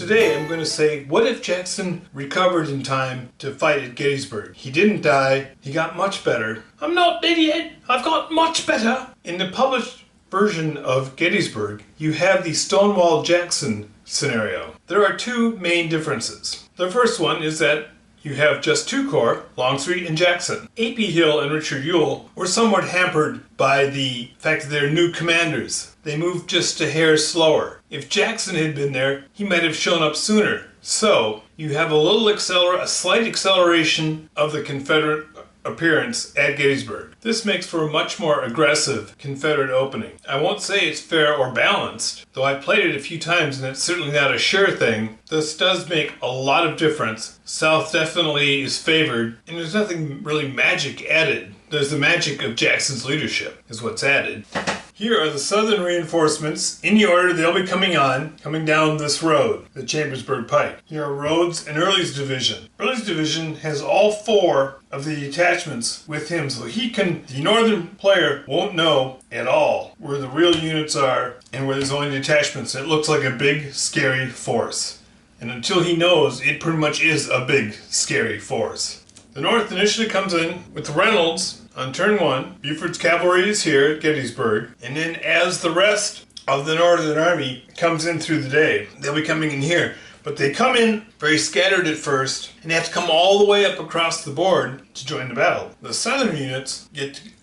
Today I'm going to say, what if Jackson recovered in time to fight at Gettysburg? He didn't die, he got much better. I'm not dead yet, I've got much better. In the published version of Gettysburg, you have the Stonewall Jackson scenario. There are two main differences. The first one is that you have just two corps, Longstreet and Jackson. A.P. Hill and Richard Ewell were somewhat hampered by the fact that they're new commanders. They moved just a hair slower. If Jackson had been there, he might have shown up sooner. So, you have a slight acceleration of the Confederate appearance at Gettysburg. This makes for a much more aggressive Confederate opening. I won't say it's fair or balanced, though I played it a few times and it's certainly not a sure thing. This does make a lot of difference. South definitely is favored, and there's nothing really magic added. There's the magic of Jackson's leadership is what's added. Here are the southern reinforcements in the order they'll be coming down this road, the Chambersburg Pike. Here are Rhodes and Early's division. Early's division has all four of the detachments with him, so the northern player won't know at all where the real units are and where there's only detachments. It looks like a big, scary force. And until he knows, it pretty much is a big, scary force. The North initially comes in with Reynolds on turn one. Buford's cavalry is here at Gettysburg, and then as the rest of the Northern Army comes in through the day, they'll be coming in here. But they come in very scattered at first, and have to come all the way up across the board to join the battle. The Southern units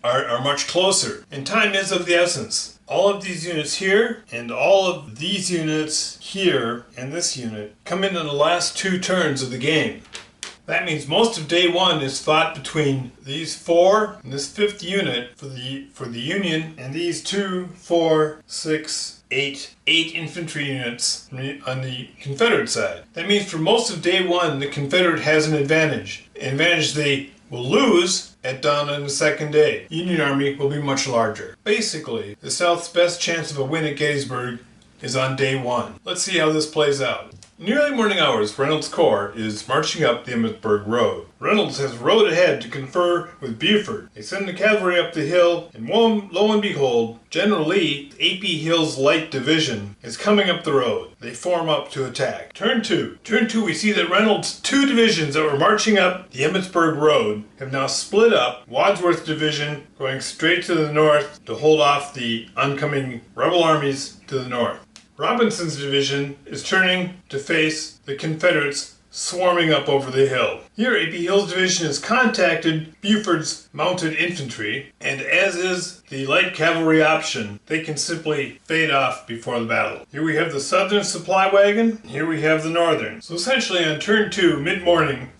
are much closer, and time is of the essence. All of these units here, and all of these units here, and this unit, come in the last two turns of the game. That means most of day one is fought between these four and this fifth unit for the Union, and these 2, 4, 6, 8 infantry units on the Confederate side. That means for most of day one, the Confederate has an advantage. An advantage they will lose at dawn on the second day. Union Army will be much larger. Basically, the South's best chance of a win at Gettysburg is on day one. Let's see how this plays out. In the early morning hours, Reynolds' corps is marching up the Emmitsburg Road. Reynolds has rode ahead to confer with Buford. They send the cavalry up the hill, and lo and behold, General Lee, A.P. Hill's light division, is coming up the road. They form up to attack. Turn two, we see that Reynolds' two divisions that were marching up the Emmitsburg Road have now split up. Wadsworth's division going straight to the north to hold off the oncoming rebel armies to the north. Robinson's division is turning to face the Confederates swarming up over the hill. Here, A.P. Hill's division has contacted Buford's mounted infantry, and as is the light cavalry option, they can simply fade off before the battle. Here we have the southern supply wagon, here we have the northern. So essentially on turn two, mid-morning,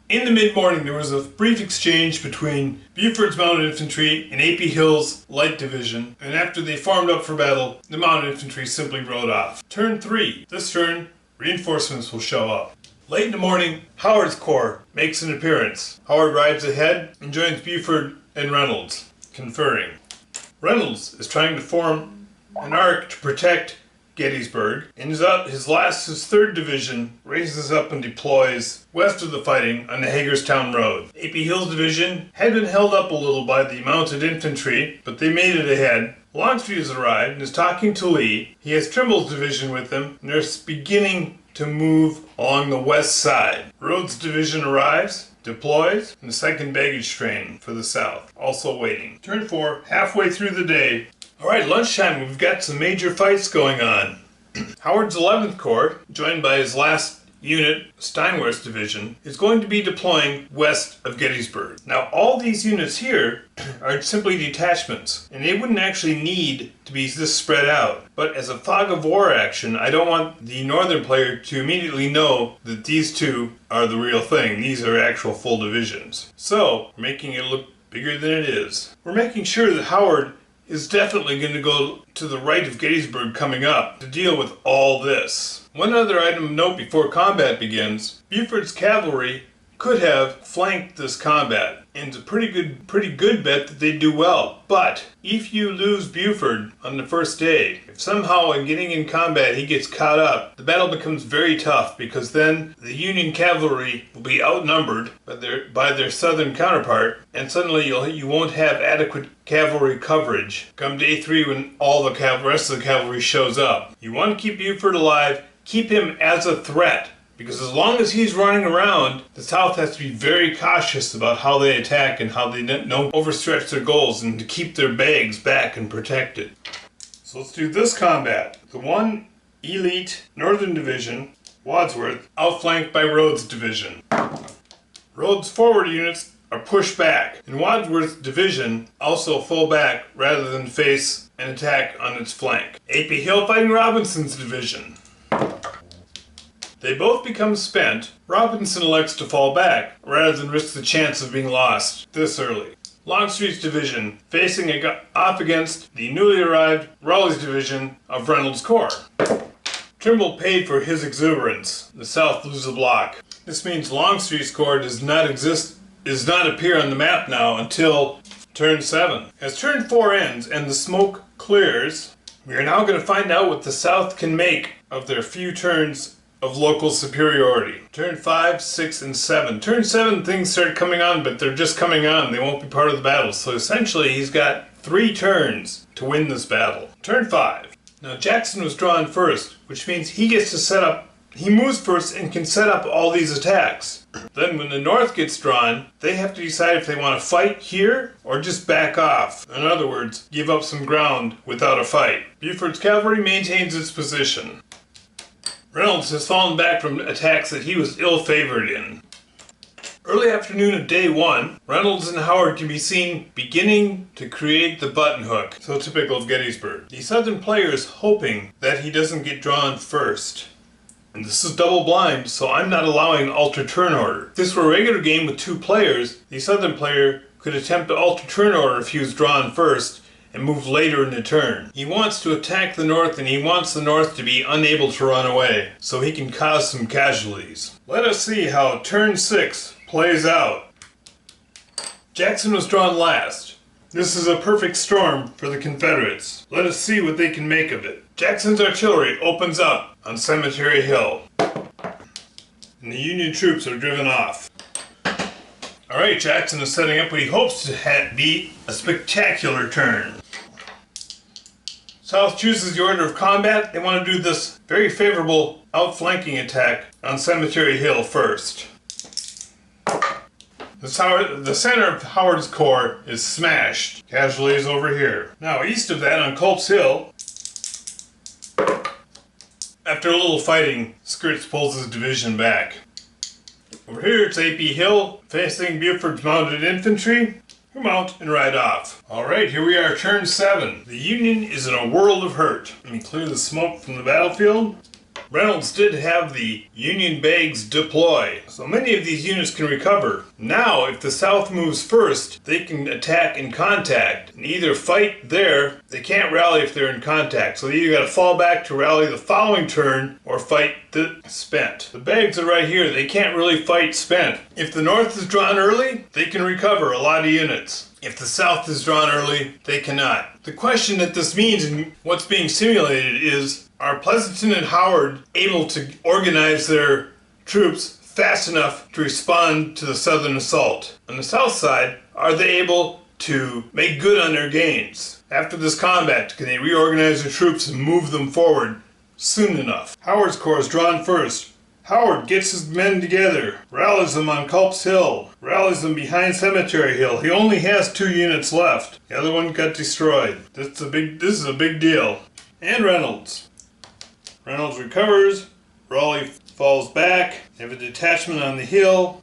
in the mid-morning, there was a brief exchange between Buford's mounted infantry and A.P. Hill's light division, and after they formed up for battle, the mounted infantry simply rode off. Turn three. This turn, reinforcements will show up. Late in the morning, Howard's corps makes an appearance. Howard rides ahead and joins Buford and Reynolds, conferring. Reynolds is trying to form an arc to protect Gettysburg, and his third division raises up and deploys west of the fighting on the Hagerstown Road. A.P. Hill's division had been held up a little by the mounted infantry, but they made it ahead. Longstreet has arrived and is talking to Lee. He has Trimble's division with him, and they're beginning to move along the west side. Rhodes' division arrives, deploys, and the second baggage train for the south, also waiting. Turn four, halfway through the day. Alright, lunchtime, we've got some major fights going on. Howard's 11th Corps, joined by his last unit, Steinwehr's division, is going to be deploying west of Gettysburg. Now, all these units here are simply detachments, and they wouldn't actually need to be this spread out. But as a fog of war action, I don't want the northern player to immediately know that these two are the real thing. These are actual full divisions. So, we're making it look bigger than it is. We're making sure that Howard is definitely going to go to the right of Gettysburg coming up to deal with all this. One other item of note before combat begins, Buford's cavalry could have flanked this combat, and it's a pretty good bet that they do well. But if you lose Buford on the first day, if somehow in getting in combat he gets caught up, the battle becomes very tough, because then the Union cavalry will be outnumbered by their southern counterpart, and suddenly you won't have adequate cavalry coverage come day three when all the rest of the cavalry shows up. You want to keep Buford alive, keep him as a threat. Because as long as he's running around, the South has to be very cautious about how they attack and how they don't overstretch their goals and to keep their bags back and protected. So let's do this combat. The 1 Elite Northern Division, Wadsworth, outflanked by Rhodes' Division. Rhodes' forward units are pushed back, and Wadsworth's division also fall back rather than face an attack on its flank. A.P. Hill fighting Robinson's division. They both become spent. Robinson elects to fall back, rather than risk the chance of being lost this early. Longstreet's division, facing off against the newly arrived Raleigh's division of Reynolds' Corps. Trimble paid for his exuberance. The South loses a block. This means Longstreet's Corps does not appear on the map now until turn 7. As turn 4 ends and the smoke clears, we are now going to find out what the South can make of their few turns of local superiority. Turn 5, 6, and 7. Turn 7 things start coming on, but they're just coming on. They won't be part of the battle. So essentially he's got 3 turns to win this battle. Turn 5. Now Jackson was drawn first, which means he gets to set up, he moves first and can set up all these attacks. Then when the North gets drawn, they have to decide if they want to fight here or just back off. In other words, give up some ground without a fight. Buford's cavalry maintains its position. Reynolds has fallen back from attacks that he was ill-favored in. Early afternoon of day 1, Reynolds and Howard can be seen beginning to create the button hook, so typical of Gettysburg. The Southern player is hoping that he doesn't get drawn first. And this is double blind, so I'm not allowing alter turn order. If this were a regular game with 2 players, the Southern player could attempt to alter turn order if he was drawn first, and move later in the turn. He wants to attack the North, and he wants the North to be unable to run away, so he can cause some casualties. Let us see how turn 6 plays out. Jackson was drawn last. This is a perfect storm for the Confederates. Let us see what they can make of it. Jackson's artillery opens up on Cemetery Hill, and the Union troops are driven off. Alright, Jackson is setting up what he hopes to be a spectacular turn. South chooses the order of combat. They want to do this very favorable outflanking attack on Cemetery Hill first. The center of Howard's Corps is smashed. Casualties over here. Now east of that on Culp's Hill, after a little fighting, Skirts pulls his division back. Over here it's A.P. Hill facing Buford's mounted infantry, who mount and ride off. Alright, here we are, turn 7. The Union is in a world of hurt. Let me clear the smoke from the battlefield. Reynolds did have the Union bags deploy, so many of these units can recover. Now, if the South moves first, they can attack in contact and either fight there. They can't rally if they're in contact, so they either got to fall back to rally the following turn or fight the spent. The bags are right here. They can't really fight spent. If the North is drawn early, they can recover a lot of units. If the South is drawn early, they cannot. The question that this means and what's being simulated is, are Pleasanton and Howard able to organize their troops fast enough to respond to the Southern assault? On the South side, are they able to make good on their gains? After this combat, can they reorganize their troops and move them forward soon enough? Howard's Corps is drawn first. Howard gets his men together, rallies them on Culp's Hill, rallies them behind Cemetery Hill. He only has 2 units left. The other one got destroyed. This is a big deal. And Reynolds. Reynolds recovers. Raleigh falls back. They have a detachment on the hill.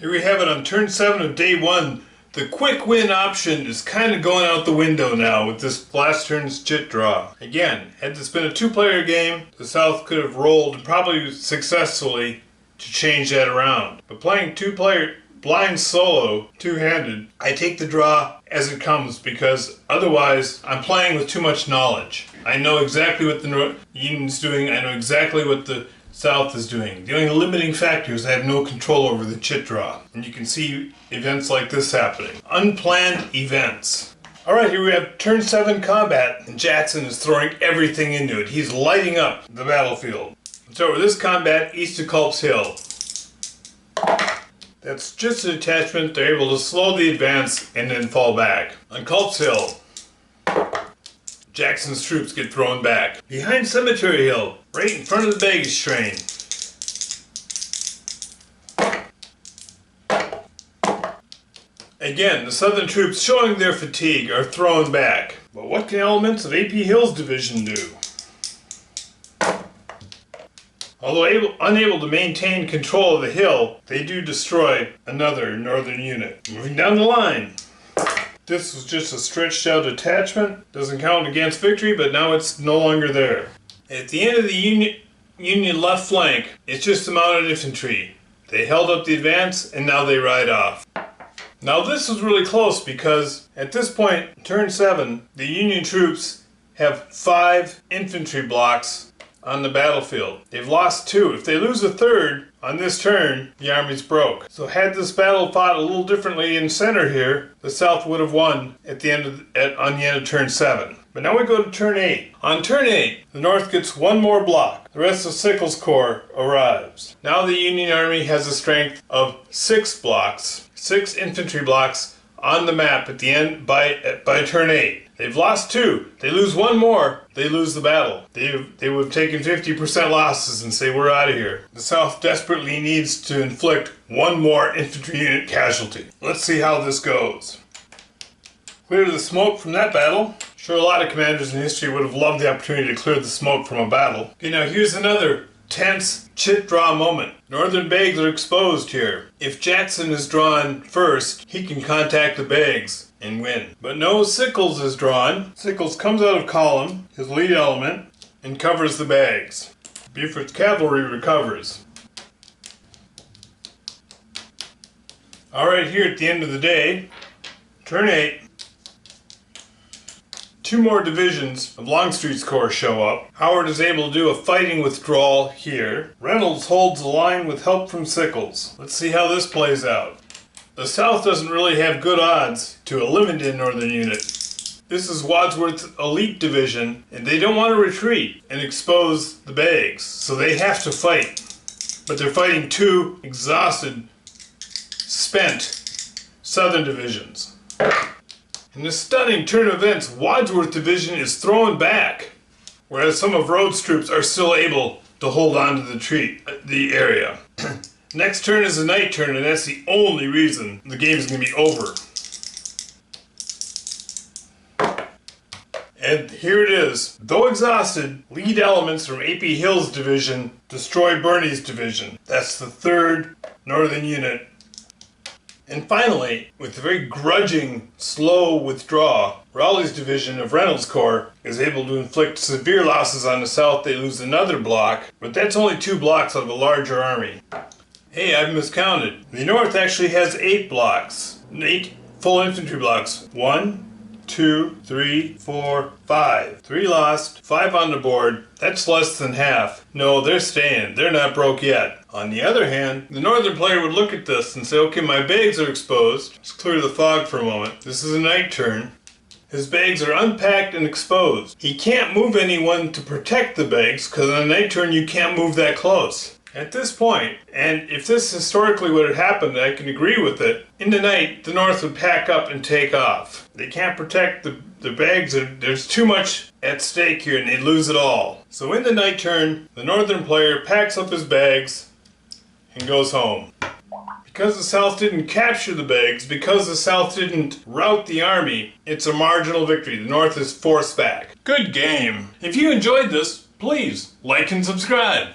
Here we have it on turn 7 of day 1. The quick win option is kind of going out the window now with this last turn's chit draw. Again, had this been a 2-player game, the South could have rolled probably successfully to change that around. But playing 2-player blind solo, 2-handed, I take the draw as it comes because otherwise I'm playing with too much knowledge. I know exactly what the Union's doing, I know exactly what the South is doing. The only limiting factor is I have no control over the chit draw. And you can see events like this happening. Unplanned events. Alright, here we have turn 7 combat, and Jackson is throwing everything into it. He's lighting up the battlefield. So over this combat, east of Culp's Hill. That's just a detachment. They're able to slow the advance and then fall back. On Culp's Hill, Jackson's troops get thrown back. Behind Cemetery Hill, right in front of the baggage train. Again, the Southern troops, showing their fatigue, are thrown back. But what can elements of A.P. Hill's division do? Although unable to maintain control of the hill, they do destroy another Northern unit. Moving down the line. This was just a stretched out detachment. Doesn't count against victory, but now it's no longer there. At the end of the Union left flank, it's just the mounted infantry. They held up the advance, and now they ride off. Now this was really close because at this point, turn 7, the Union troops have 5 infantry blocks on the battlefield. They've lost 2. If they lose a third on this turn, the army's broke. So had this battle fought a little differently in center here, the South would have won on the end of turn 7. But now we go to turn 8. On turn 8, the North gets 1 more block. The rest of Sickles' corps arrives. Now the Union Army has a strength of 6 blocks, 6 infantry blocks on the map at the end by turn 8. They've lost 2. They lose 1 more, they lose the battle. They would have taken 50% losses and say, we're out of here. The South desperately needs to inflict 1 more infantry unit casualty. Let's see how this goes. Clear the smoke from that battle. Sure, a lot of commanders in history would have loved the opportunity to clear the smoke from a battle. Okay, now here's another tense chit draw moment. Northern Bags are exposed here. If Jackson is drawn first, he can contact the Bags and win. But no, Sickles is drawn. Sickles comes out of column, his lead element, and covers the Bags. Buford's cavalry recovers. Alright, here at the end of the day, turn 8, 2 more divisions of Longstreet's corps show up. Howard is able to do a fighting withdrawal here. Reynolds holds the line with help from Sickles. Let's see how this plays out. The South doesn't really have good odds to eliminate a Northern unit. This is Wadsworth's elite division, and they don't want to retreat and expose the Bags, so they have to fight. But they're fighting 2 exhausted, spent Southern divisions. In this stunning turn of events, Wadsworth division is thrown back, whereas some of Rhodes' troops are still able to hold on to the area. Next turn is a night turn, and that's the only reason the game is going to be over. And here it is. Though exhausted, lead elements from A.P. Hill's division destroy Birney's division. That's the 3rd Northern unit. And finally, with a very grudging, slow withdrawal, Raleigh's division of Reynolds' corps is able to inflict severe losses on the South. They lose another block, but that's only 2 blocks out of a larger army. Hey, I've miscounted. The North actually has 8 blocks. 8 full infantry blocks. 1, 2, 3, 4, 5. 3 lost, 5 on the board. That's less than half. No, they're staying. They're not broke yet. On the other hand, the Northern player would look at this and say, okay, my Bags are exposed. Let's clear the fog for a moment. This is a night turn. His Bags are unpacked and exposed. He can't move anyone to protect the Bags, because on a night turn you can't move that close. At this point, and if this historically would have happened, I can agree with it, in the night, the North would pack up and take off. They can't protect the Bags. There's too much at stake here, and they lose it all. So in the night turn, the Northern player packs up his bags and goes home. Because the South didn't capture the Bags, because the South didn't rout the army, it's a marginal victory. The North is forced back. Good game. If you enjoyed this, please like and subscribe.